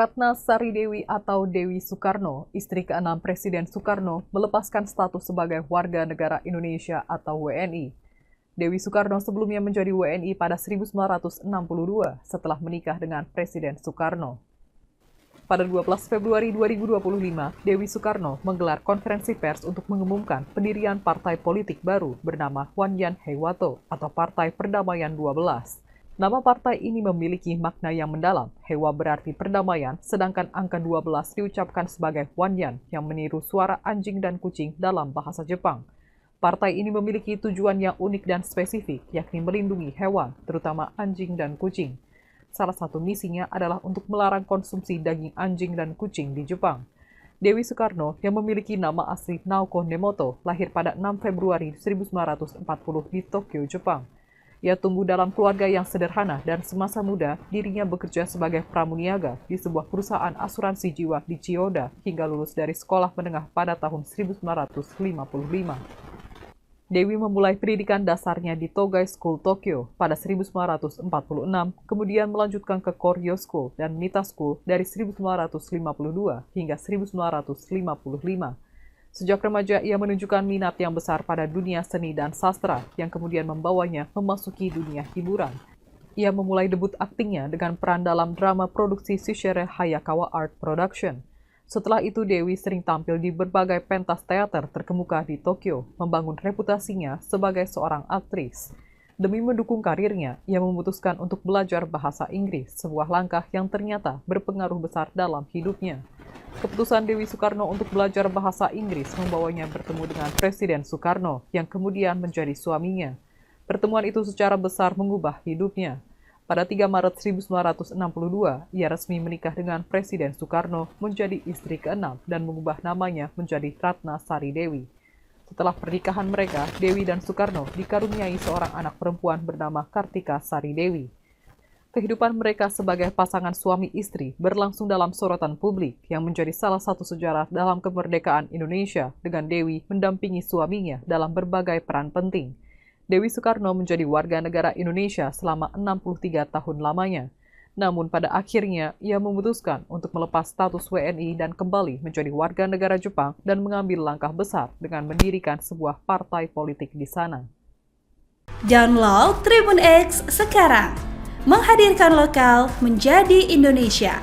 Ratna Sari Dewi atau Dewi Soekarno, istri ke-6 Presiden Soekarno, melepaskan status sebagai warga negara Indonesia atau WNI. Dewi Soekarno sebelumnya menjadi WNI pada 1962 setelah menikah dengan Presiden Soekarno. Pada 12 Februari 2025, Dewi Soekarno menggelar konferensi pers untuk mengumumkan pendirian partai politik baru bernama Wan Yan Heiwato atau Partai Perdamaian 12. Nama partai ini memiliki makna yang mendalam. Hewa berarti perdamaian, sedangkan angka 12 diucapkan sebagai Wanyan yang meniru suara anjing dan kucing dalam bahasa Jepang. Partai ini memiliki tujuan yang unik dan spesifik, yakni melindungi hewan, terutama anjing dan kucing. Salah satu misinya adalah untuk melarang konsumsi daging anjing dan kucing di Jepang. Dewi Soekarno yang memiliki nama asli Naoko Nemoto lahir pada 6 Februari 1940 di Tokyo, Jepang. Ia tumbuh dalam keluarga yang sederhana dan semasa muda dirinya bekerja sebagai pramuniaga di sebuah perusahaan asuransi jiwa di Chiyoda hingga lulus dari sekolah menengah pada tahun 1955. Dewi memulai pendidikan dasarnya di Togai School Tokyo pada 1946, kemudian melanjutkan ke Koryo School dan Nita School dari 1952 hingga 1955. Sejak remaja, ia menunjukkan minat yang besar pada dunia seni dan sastra, yang kemudian membawanya memasuki dunia hiburan. Ia memulai debut aktingnya dengan peran dalam drama produksi Shishere Hayakawa Art Production. Setelah itu, Dewi sering tampil di berbagai pentas teater terkemuka di Tokyo, membangun reputasinya sebagai seorang aktris. Demi mendukung karirnya, ia memutuskan untuk belajar bahasa Inggris, sebuah langkah yang ternyata berpengaruh besar dalam hidupnya. Keputusan Dewi Soekarno untuk belajar bahasa Inggris membawanya bertemu dengan Presiden Soekarno yang kemudian menjadi suaminya. Pertemuan itu secara besar mengubah hidupnya. Pada 3 Maret 1962, ia resmi menikah dengan Presiden Soekarno menjadi istri ke-6 dan mengubah namanya menjadi Ratna Sari Dewi. Setelah pernikahan mereka, Dewi dan Soekarno dikaruniai seorang anak perempuan bernama Kartika Sari Dewi. Kehidupan mereka sebagai pasangan suami istri berlangsung dalam sorotan publik yang menjadi salah satu sejarah dalam kemerdekaan Indonesia dengan Dewi mendampingi suaminya dalam berbagai peran penting. Dewi Soekarno menjadi warga negara Indonesia selama 63 tahun lamanya. Namun pada akhirnya ia memutuskan untuk melepas status WNI dan kembali menjadi warga negara Jepang dan mengambil langkah besar dengan mendirikan sebuah partai politik di sana. Download Tribun X sekarang. Menghadirkan lokal menjadi Indonesia.